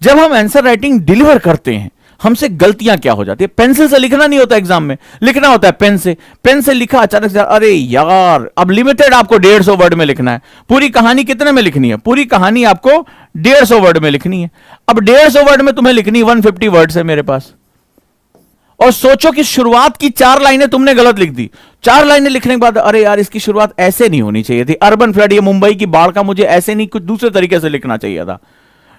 जब हम answer writing deliver करते हैं हमसे गलतियां क्या हो जाती है। पेंसिल से लिखना नहीं होता एग्जाम में, लिखना होता है पेन से। पेन से लिखा, अचानक से अरे यार अब लिमिटेड आपको 150 वर्ड में लिखना है। पूरी कहानी कितने में लिखनी है? पूरी कहानी आपको 150 वर्ड में लिखनी है। अब 150 वर्ड में तुम्हें लिखनी 150 वर्ड्स है मेरे पास। और सोचो कि शुरुआत की 4 लाइनें तुमने गलत लिख दी। 4 लाइनें लिखने के बाद अरे यार इसकी शुरुआत ऐसे नहीं होनी चाहिए थी, अर्बन फ्लड, ये मुंबई की बाढ़ का मुझे ऐसे नहीं, कुछ दूसरे तरीके से लिखना चाहिए था।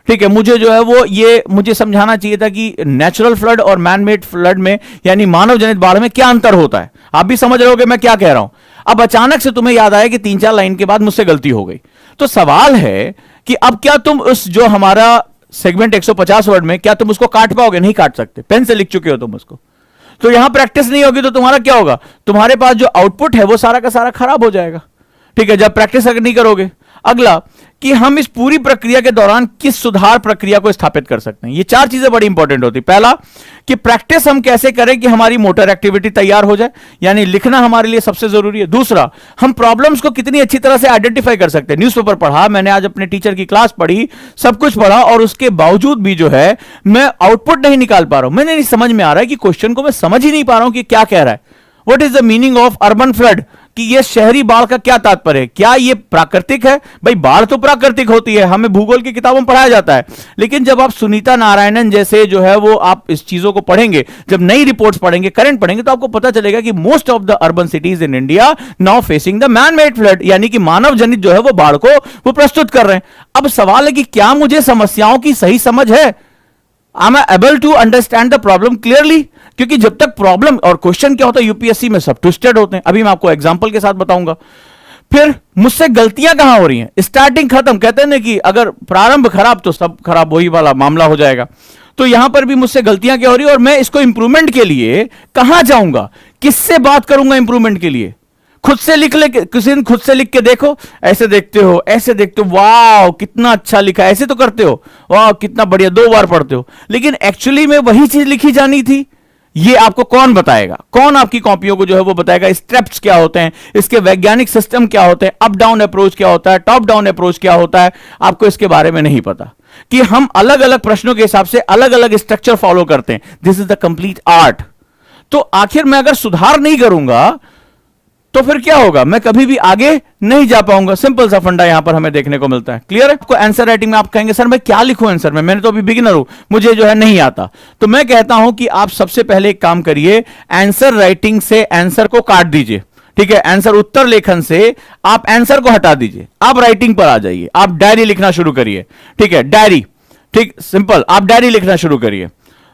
ठीक है, मुझे जो है वो ये मुझे समझाना चाहिए था कि नेचुरल फ्लड और मैनमेड फ्लड में यानी मानव जनित बाढ़ में क्या अंतर होता है। आप भी समझ रहे होगे मैं क्या कह रहा हूं। अब अचानक से तुम्हें याद आया कि 3-4 लाइन के बाद मुझसे गलती हो गई। तो सवाल है कि अब क्या तुम उस जो हमारा सेगमेंट 150 वर्ड में क्या तुम उसको काट पाओगे? नहीं काट सकते, पेन से लिख चुके हो तुम उसको। तो यहां प्रैक्टिस नहीं होगी तो तुम्हारा क्या होगा? तुम्हारे पास जो आउटपुट है वो सारा का सारा खराब हो जाएगा। ठीक है, जब प्रैक्टिस नहीं करोगे। अगला कि हम इस पूरी प्रक्रिया के दौरान किस सुधार प्रक्रिया को स्थापित कर सकते हैं। ये 4 चीजें बड़ी इंपॉर्टेंट होती है। पहला कि प्रैक्टिस हम कैसे करें कि हमारी मोटर एक्टिविटी तैयार हो जाए, यानी लिखना हमारे लिए सबसे जरूरी है। दूसरा, हम प्रॉब्लम्स को कितनी अच्छी तरह से आइडेंटिफाई कर सकते हैं। न्यूज़पेपर पढ़ा मैंने, आज अपने टीचर की क्लास पढ़ी, सब कुछ पढ़ा और उसके बावजूद भी जो है मैं आउटपुट नहीं निकाल पा रहा हूं। मैंने नहीं समझ में आ रहा है कि क्वेश्चन को मैं समझ ही नहीं पा रहा हूं कि क्या कह रहा है। What is the meaning of urban flood, कि ये शहरी बाढ़ का क्या तात्पर्य है? क्या ये प्राकृतिक है? भाई बाढ़ तो प्राकृतिक होती है, हमें भूगोल की किताबों में पढ़ाया जाता है। लेकिन जब आप सुनीता नारायणन जैसे जो है वो आप इस चीजों को पढ़ेंगे, जब नई रिपोर्ट्स पढ़ेंगे, करंट पढ़ेंगे, तो आपको पता चलेगा कि most of the urban cities in India now facing the man made flood, यानी कि मानव जनित जो है वो बाढ़ को वो प्रस्तुत कर रहे हैं। अब सवाल है कि क्या मुझे समस्याओं की सही समझ है? Am I able to understand the problem clearly? क्योंकि जब तक प्रॉब्लम और क्वेश्चन क्या होता है यूपीएससी में सब ट्विस्टेड होते हैं। अभी मैं आपको एग्जांपल के साथ बताऊंगा। फिर मुझसे गलतियां कहां हो रही हैं? स्टार्टिंग खत्म, कहते हैं ना कि अगर प्रारंभ खराब तो सब खराब, वही वाला मामला हो जाएगा। तो यहां पर भी मुझसे गलतियां क्या हो रही है और मैं इसको इंप्रूवमेंट के लिए कहां जाऊंगा, किससे बात करूंगा इंप्रूवमेंट के लिए? खुद से लिख ले, किसी दिन खुद से लिख के देखो, ऐसे देखते हो, ऐसे देखते हो, वाह कितना अच्छा लिखा, ऐसे तो करते हो, वाह कितना बढ़िया, 2 बार पढ़ते हो, लेकिन एक्चुअली में वही चीज लिखी जानी थी। ये आपको कौन बताएगा? कौन आपकी कॉपियों को जो है वो बताएगा? स्टेप्स क्या होते हैं, इसके वैज्ञानिक सिस्टम क्या होते हैं, अप डाउन अप्रोच क्या होता है, टॉप डाउन अप्रोच क्या होता है, आपको इसके बारे में नहीं पता। कि हम अलग अलग प्रश्नों के हिसाब से अलग अलग स्ट्रक्चर फॉलो करते हैं। This is the complete art. तो आखिर मैं अगर सुधार नहीं करूंगा तो फिर क्या होगा? मैं कभी भी आगे नहीं जा पाऊंगा। सिंपल सा फंडा यहां पर हमें देखने को मिलता है। क्लियर है? आपको आंसर राइटिंग में आप कहेंगे सर मैं क्या लिखूं आंसर में, मैंने तो अभी बिगिनर हूं, मुझे जो है नहीं आता। तो मैं कहता हूं कि आप सबसे पहले एक काम करिए, आंसर राइटिंग से आंसर को काट दीजिए। ठीक है, आंसर उत्तर लेखन से आप आंसर को हटा दीजिए, आप राइटिंग पर आ जाइए, आप डायरी लिखना शुरू करिए। ठीक है, डायरी, ठीक सिंपल, आप डायरी लिखना शुरू करिए।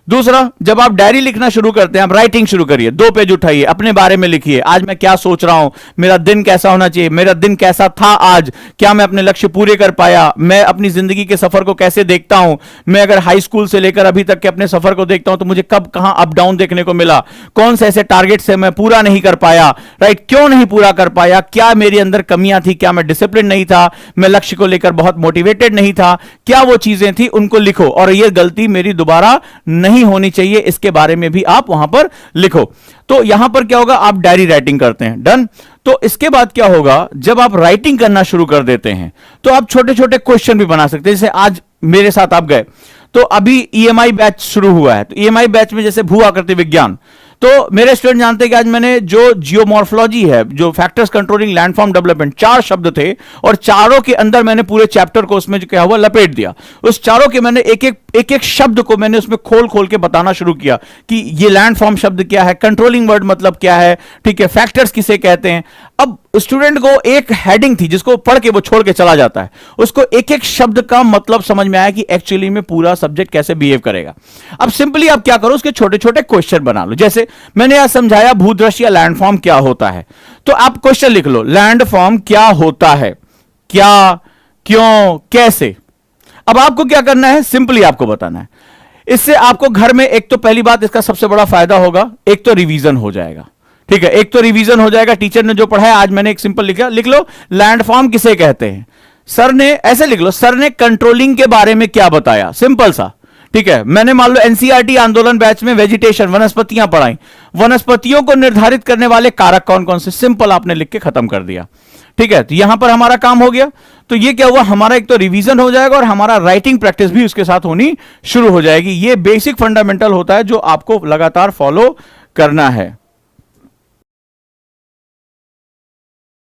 दूसरा, जब आप डायरी लिखना शुरू करते हैं आप राइटिंग शुरू करिए। 2 पेज उठाइए, अपने बारे में लिखिए, आज मैं क्या सोच रहा हूं, मेरा दिन कैसा होना चाहिए, मेरा दिन कैसा था आज, क्या मैं अपने लक्ष्य पूरे कर पाया, मैं अपनी जिंदगी के सफर को कैसे देखता हूं, मैं अगर हाई स्कूल से लेकर अभी तक के अपने सफर को देखता हूं तो मुझे कब कहां अप डाउन देखने को मिला, कौन से ऐसे टारगेट से मैं पूरा नहीं कर पाया, राइट, क्यों नहीं पूरा कर पाया, क्या मेरे अंदर कमियां थी, क्या मैं डिसिप्लिन नहीं था, मैं लक्ष्य को लेकर बहुत मोटिवेटेड नहीं था, क्या वो चीजें थी, उनको लिखो। और ये गलती मेरी दोबारा नहीं होनी चाहिए, इसके बारे में भी आप वहां पर लिखो। तो यहां पर क्या होगा? आप डायरी राइटिंग करते हैं, डन। तो इसके बाद क्या होगा? जब आप राइटिंग करना शुरू कर देते हैं तो आप छोटे छोटे क्वेश्चन भी बना सकते हैं। जैसे आज मेरे साथ आप गए तो अभी ईएमआई बैच शुरू हुआ है, तो ईएमआई बैच में जैसे भू आकृति विज्ञान, तो मेरे स्टूडेंट जानते हैं कि आज मैंने जो जियोमॉर्फोलॉजी है, जो फैक्टर्स कंट्रोलिंग लैंडफॉर्म डेवलपमेंट, 4 शब्द थे और चारों के अंदर मैंने पूरे चैप्टर को उसमें जो क्या हुआ लपेट दिया। उस चारों के मैंने एक एक शब्द को मैंने उसमें खोल खोल के बताना शुरू किया कि ये लैंडफॉर्म शब्द क्या है, कंट्रोलिंग वर्ड मतलब क्या है, ठीक है, फैक्टर्स किसे कहते हैं। अब स्टूडेंट को एक हेडिंग थी जिसको पढ़ के वो छोड़ के चला जाता है, उसको एक एक शब्द का मतलब समझ में आया कि एक्चुअली में पूरा सब्जेक्ट कैसे बिहेव करेगा। अब सिंपली आप क्या करो, उसके छोटे छोटे क्वेश्चन बना लो। जैसे मैंने आज समझाया भूदृश्य या लैंडफॉर्म क्या होता है, तो आप क्वेश्चन लिख लो, लैंडफॉर्म क्या होता है, क्या, क्यों, कैसे। अब आपको क्या करना है, सिंपली आपको बताना है। इससे आपको घर में एक तो पहली बात इसका सबसे बड़ा फायदा होगा, एक तो रिवीजन हो जाएगा। ठीक है, एक तो रिवीजन हो जाएगा, टीचर ने जो पढ़ाया आज मैंने एक सिंपल लिखा, लिख लो लैंडफॉर्म किसे कहते हैं। सर ने ऐसे लिख लो, सर ने कंट्रोलिंग के बारे में क्या बताया, सिंपल सा। ठीक है, मैंने मान लो एनसीईआरटी आंदोलन बैच में वेजिटेशन, वनस्पतियां पढ़ाई, वनस्पतियों को निर्धारित करने वाले कारक कौन कौन से, सिंपल आपने लिख के खत्म कर दिया। ठीक है, तो यहां पर हमारा काम हो गया। तो ये क्या हुआ, हमारा एक तो रिवीजन हो जाएगा और हमारा राइटिंग प्रैक्टिस भी उसके साथ होनी शुरू हो जाएगी। ये बेसिक फंडामेंटल होता है जो आपको लगातार फॉलो करना है।